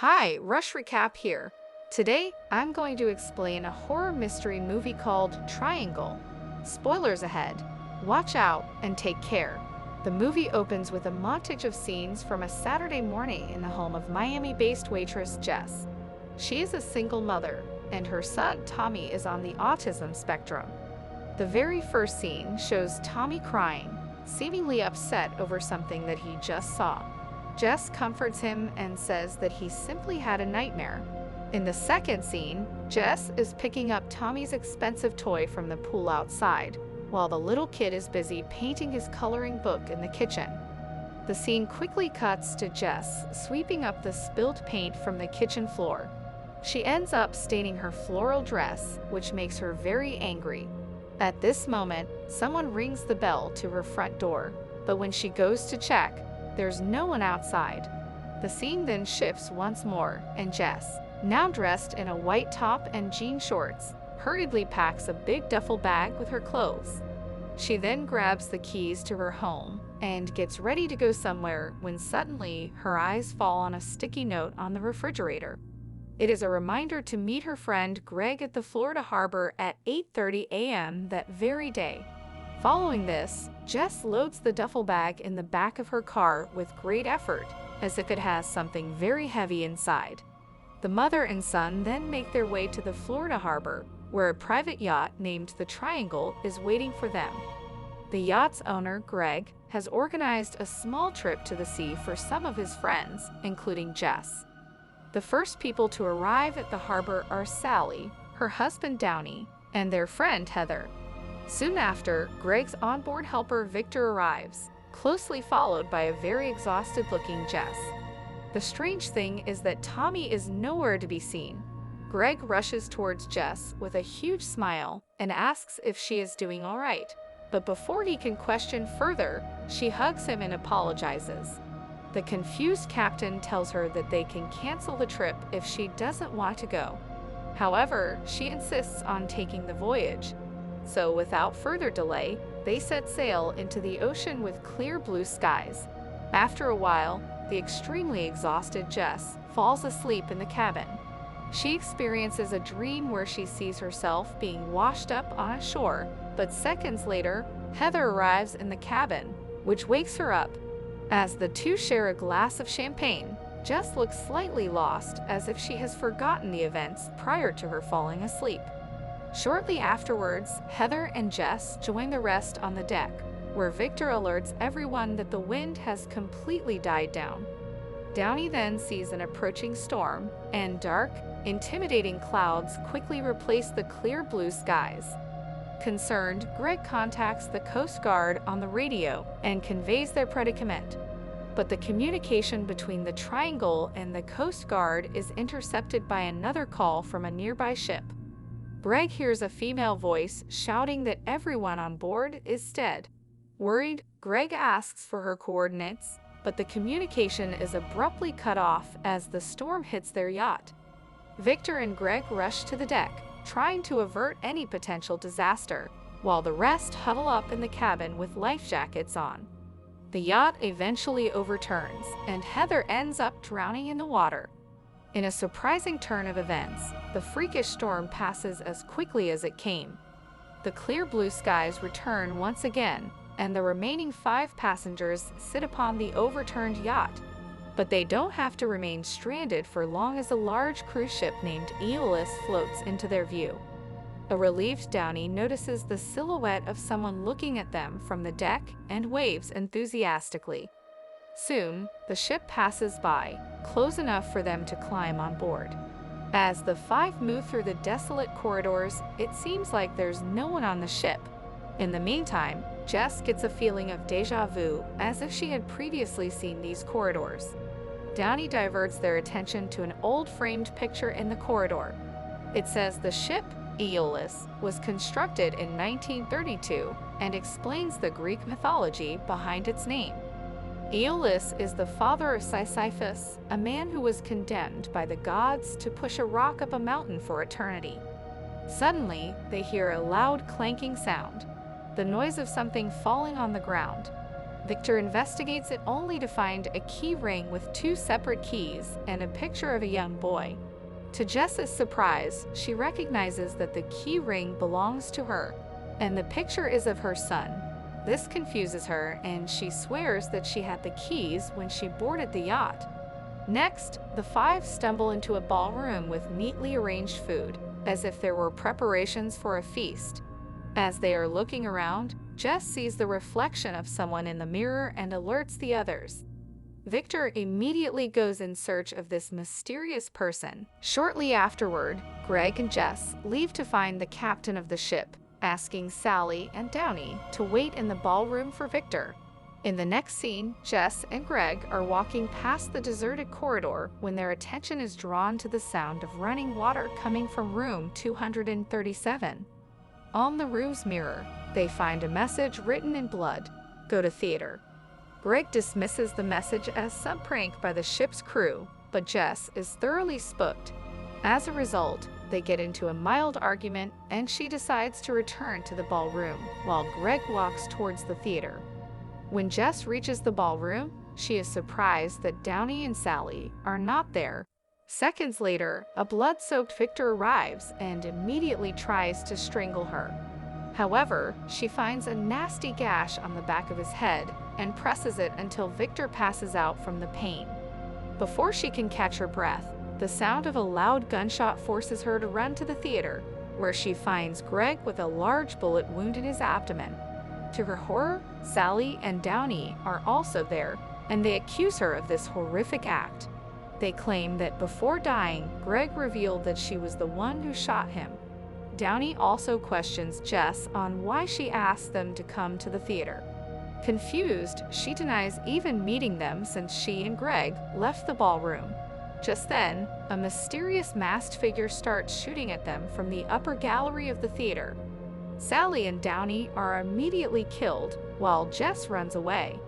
Hi, RushRecap here. Today, I'm going to explain a horror mystery movie called Triangle. Spoilers ahead. Watch out and take care. The movie opens with a montage of scenes from a Saturday morning in the home of Miami-based waitress Jess. She is a single mother, and her son Tommy is on the autism spectrum. The very first scene shows Tommy crying, seemingly upset over something that he just saw. Jess comforts him and says that he simply had a nightmare. In the second scene, Jess is picking up Tommy's expensive toy from the pool outside, while the little kid is busy painting his coloring book in the kitchen. The scene quickly cuts to Jess sweeping up the spilled paint from the kitchen floor. She ends up staining her floral dress, which makes her very angry. At this moment, someone rings the bell to her front door, but when she goes to check, there's no one outside. The scene then shifts once more, and Jess, now dressed in a white top and jean shorts, hurriedly packs a big duffel bag with her clothes. She then grabs the keys to her home and gets ready to go somewhere when suddenly her eyes fall on a sticky note on the refrigerator. It is a reminder to meet her friend Greg at the Florida harbor at 8:30 a.m. that very day. Following this, Jess loads the duffel bag in the back of her car with great effort, as if it has something very heavy inside. The mother and son then make their way to the Florida harbor, where a private yacht named the Triangle is waiting for them. The yacht's owner, Greg, has organized a small trip to the sea for some of his friends, including Jess. The first people to arrive at the harbor are Sally, her husband Downey, and their friend Heather. Soon after, Greg's onboard helper Victor arrives, closely followed by a very exhausted-looking Jess. The strange thing is that Tommy is nowhere to be seen. Greg rushes towards Jess with a huge smile and asks if she is doing all right. But before he can question further, she hugs him and apologizes. The confused captain tells her that they can cancel the trip if she doesn't want to go. However, she insists on taking the voyage. So without further delay, they set sail into the ocean with clear blue skies. After a while, the extremely exhausted Jess falls asleep in the cabin. She experiences a dream where she sees herself being washed up on a shore, but seconds later, Heather arrives in the cabin, which wakes her up. As the two share a glass of champagne, Jess looks slightly lost, as if she has forgotten the events prior to her falling asleep. Shortly afterwards, Heather and Jess join the rest on the deck, where Victor alerts everyone that the wind has completely died down. Downey then sees an approaching storm, and dark, intimidating clouds quickly replace the clear blue skies. Concerned, Greg contacts the Coast Guard on the radio and conveys their predicament. But the communication between the Triangle and the Coast Guard is intercepted by another call from a nearby ship. Greg hears a female voice shouting that everyone on board is dead. Worried, Greg asks for her coordinates, but the communication is abruptly cut off as the storm hits their yacht. Victor and Greg rush to the deck, trying to avert any potential disaster, while the rest huddle up in the cabin with life jackets on. The yacht eventually overturns, and Heather ends up drowning in the water. In a surprising turn of events, the freakish storm passes as quickly as it came. The clear blue skies return once again, and the remaining 5 passengers sit upon the overturned yacht. But they don't have to remain stranded for long, as a large cruise ship named Aeolus floats into their view. A relieved Downey notices the silhouette of someone looking at them from the deck and waves enthusiastically. Soon, the ship passes by, close enough for them to climb on board. As the 5 move through the desolate corridors, it seems like there's no one on the ship. In the meantime, Jess gets a feeling of déjà vu, as if she had previously seen these corridors. Downey diverts their attention to an old framed picture in the corridor. It says the ship, Aeolus, was constructed in 1932 and explains the Greek mythology behind its name. Aeolus is the father of Sisyphus, a man who was condemned by the gods to push a rock up a mountain for eternity. Suddenly, they hear a loud clanking sound, the noise of something falling on the ground. Victor investigates it only to find a key ring with 2 separate keys and a picture of a young boy. To Jess's surprise, she recognizes that the key ring belongs to her, and the picture is of her son. This confuses her, and she swears that she had the keys when she boarded the yacht. Next, the 5 stumble into a ballroom with neatly arranged food, as if there were preparations for a feast. As they are looking around, Jess sees the reflection of someone in the mirror and alerts the others. Victor immediately goes in search of this mysterious person. Shortly afterward, Greg and Jess leave to find the captain of the ship, asking Sally and Downey to wait in the ballroom for Victor. In the next scene, Jess and Greg are walking past the deserted corridor when their attention is drawn to the sound of running water coming from room 237. On the room's mirror, they find a message written in blood: "Go to theater." Greg dismisses the message as some prank by the ship's crew, but Jess is thoroughly spooked. As a result, they get into a mild argument and she decides to return to the ballroom while Greg walks towards the theater. When Jess reaches the ballroom, she is surprised that Downey and Sally are not there. Seconds later, a blood-soaked Victor arrives and immediately tries to strangle her. However, she finds a nasty gash on the back of his head and presses it until Victor passes out from the pain. Before she can catch her breath, the sound of a loud gunshot forces her to run to the theater, where she finds Greg with a large bullet wound in his abdomen. To her horror, Sally and Downey are also there, and they accuse her of this horrific act. They claim that before dying, Greg revealed that she was the one who shot him. Downey also questions Jess on why she asked them to come to the theater. Confused, she denies even meeting them since she and Greg left the ballroom. Just then, a mysterious masked figure starts shooting at them from the upper gallery of the theater. Sally and Downey are immediately killed, while Jess runs away.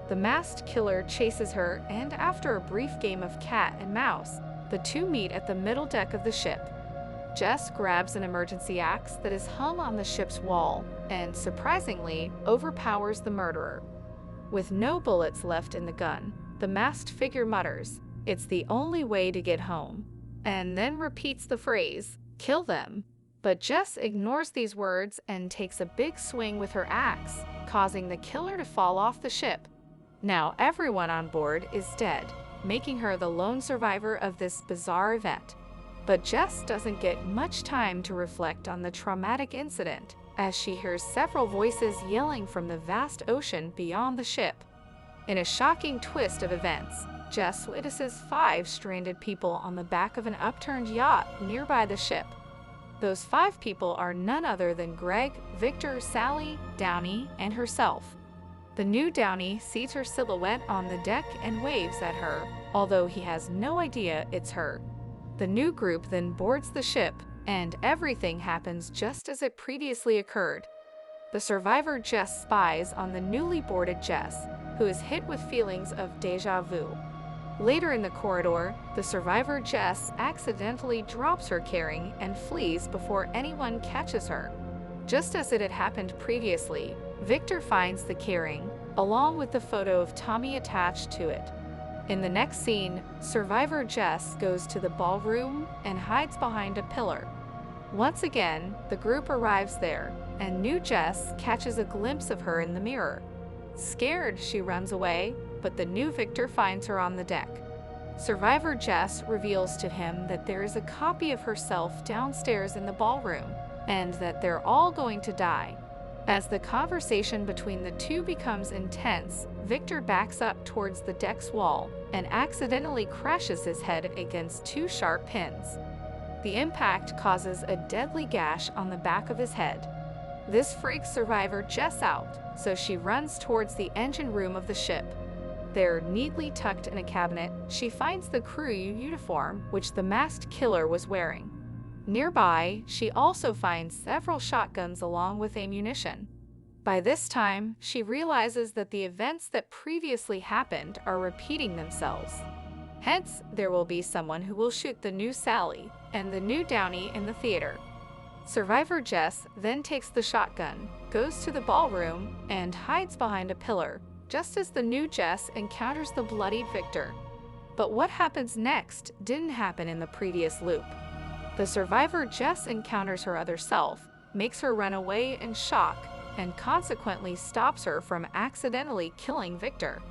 The masked killer chases her, and after a brief game of cat and mouse, the two meet at the middle deck of the ship. Jess grabs an emergency axe that is hung on the ship's wall and, surprisingly, overpowers the murderer. With no bullets left in the gun, the masked figure mutters, "It's the only way to get home," and then repeats the phrase, "Kill them." But Jess ignores these words and takes a big swing with her axe, causing the killer to fall off the ship. Now everyone on board is dead, making her the lone survivor of this bizarre event. But Jess doesn't get much time to reflect on the traumatic incident, as she hears several voices yelling from the vast ocean beyond the ship. In a shocking twist of events, Jess witnesses 5 stranded people on the back of an upturned yacht nearby the ship. Those 5 people are none other than Greg, Victor, Sally, Downey, and herself. The new Downey sees her silhouette on the deck and waves at her, although he has no idea it's her. The new group then boards the ship, and everything happens just as it previously occurred. The survivor Jess spies on the newly boarded Jess, who is hit with feelings of déjà vu. Later in the corridor, the survivor Jess accidentally drops her carrying and flees before anyone catches her. Just as it had happened previously, Victor finds the carrying, along with the photo of Tommy attached to it. In the next scene, survivor Jess goes to the ballroom and hides behind a pillar. Once again, the group arrives there, and new Jess catches a glimpse of her in the mirror. Scared, she runs away, but the new Victor finds her on the deck. Survivor Jess reveals to him that there is a copy of herself downstairs in the ballroom, and that they're all going to die. As the conversation between the two becomes intense, Victor backs up towards the deck's wall and accidentally crashes his head against 2 sharp pins. The impact causes a deadly gash on the back of his head. This freaks survivor Jess out, so she runs towards the engine room of the ship. There, neatly tucked in a cabinet, she finds the crew uniform which the masked killer was wearing. Nearby, she also finds several shotguns along with ammunition. By this time, she realizes that the events that previously happened are repeating themselves. Hence, there will be someone who will shoot the new Sally and the new Downey in the theater. Survivor Jess then takes the shotgun, goes to the ballroom, and hides behind a pillar, just as the new Jess encounters the bloodied Victor. But what happens next didn't happen in the previous loop. The survivor Jess encounters her other self, makes her run away in shock, and consequently stops her from accidentally killing Victor.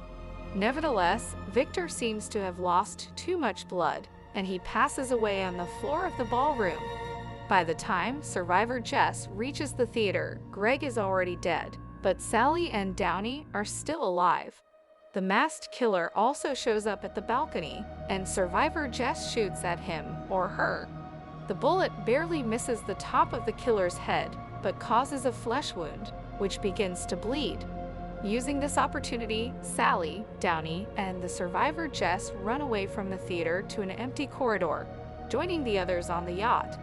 Nevertheless, Victor seems to have lost too much blood, and he passes away on the floor of the ballroom. By the time survivor Jess reaches the theater, Greg is already dead, but Sally and Downey are still alive. The masked killer also shows up at the balcony, and survivor Jess shoots at him or her. The bullet barely misses the top of the killer's head, but causes a flesh wound, which begins to bleed. Using this opportunity, Sally, Downey, and the survivor Jess run away from the theater to an empty corridor, joining the others on the yacht.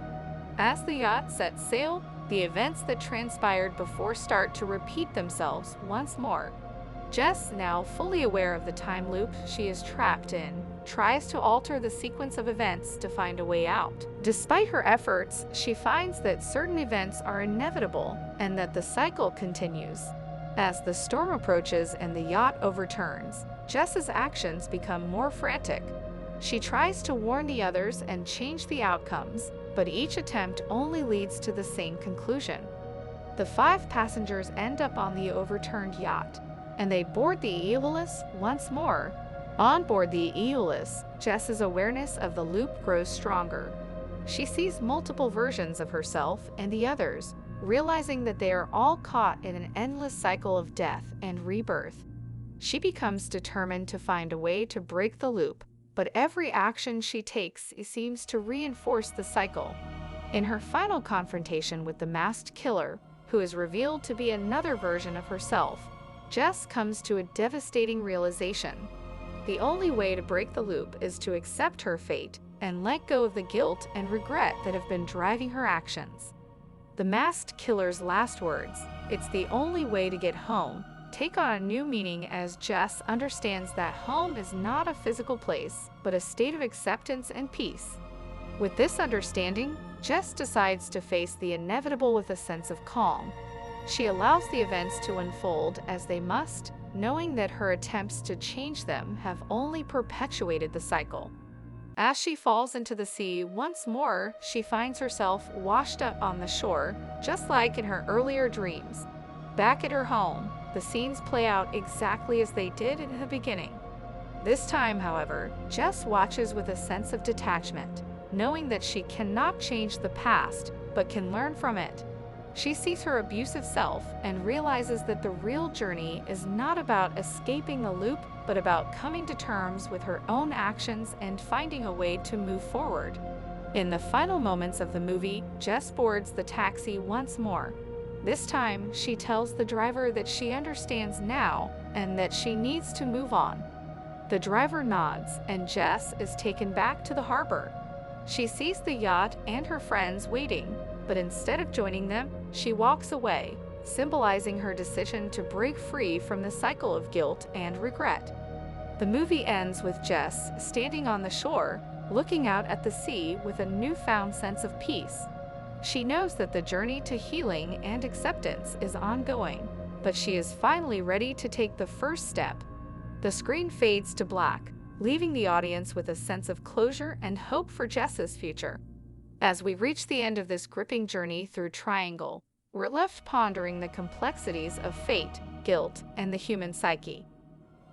As the yacht sets sail, the events that transpired before start to repeat themselves once more. Jess, now fully aware of the time loop she is trapped in, tries to alter the sequence of events to find a way out. Despite her efforts, she finds that certain events are inevitable and that the cycle continues. As the storm approaches and the yacht overturns, Jess's actions become more frantic. She tries to warn the others and change the outcomes, but each attempt only leads to the same conclusion. The 5 passengers end up on the overturned yacht, and they board the Aeolus once more. On board the Aeolus, Jess's awareness of the loop grows stronger. She sees multiple versions of herself and the others, realizing that they are all caught in an endless cycle of death and rebirth. She becomes determined to find a way to break the loop, but every action she takes seems to reinforce the cycle. In her final confrontation with the masked killer, who is revealed to be another version of herself, Jess comes to a devastating realization. The only way to break the loop is to accept her fate and let go of the guilt and regret that have been driving her actions. The masked killer's last words, "It's the only way to get home," take on a new meaning as Jess understands that home is not a physical place, but a state of acceptance and peace. With this understanding, Jess decides to face the inevitable with a sense of calm. She allows the events to unfold as they must, knowing that her attempts to change them have only perpetuated the cycle. As she falls into the sea once more, she finds herself washed up on the shore, just like in her earlier dreams. Back at her home, the scenes play out exactly as they did in the beginning. This time, however, Jess watches with a sense of detachment, knowing that she cannot change the past, but can learn from it. She sees her abusive self and realizes that the real journey is not about escaping the loop, but about coming to terms with her own actions and finding a way to move forward. In the final moments of the movie, Jess boards the taxi once more. This time, she tells the driver that she understands now and that she needs to move on. The driver nods, and Jess is taken back to the harbor. She sees the yacht and her friends waiting, but instead of joining them, she walks away, symbolizing her decision to break free from the cycle of guilt and regret. The movie ends with Jess standing on the shore, looking out at the sea with a newfound sense of peace. She knows that the journey to healing and acceptance is ongoing, but she is finally ready to take the first step. The screen fades to black, leaving the audience with a sense of closure and hope for Jess's future. As we reach the end of this gripping journey through Triangle, we're left pondering the complexities of fate, guilt, and the human psyche.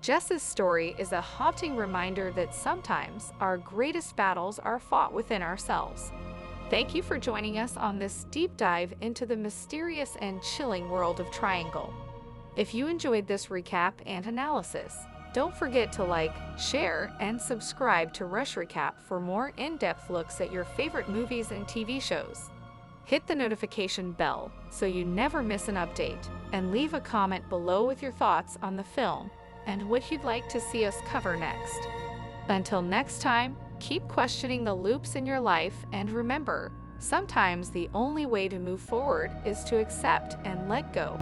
Jess's story is a haunting reminder that sometimes our greatest battles are fought within ourselves. Thank you for joining us on this deep dive into the mysterious and chilling world of Triangle. If you enjoyed this recap and analysis, don't forget to like, share, and subscribe to RushRecap for more in-depth looks at your favorite movies and TV shows. Hit the notification bell so you never miss an update, and leave a comment below with your thoughts on the film and what you'd like to see us cover next. Until next time, keep questioning the loops in your life, and remember, sometimes the only way to move forward is to accept and let go.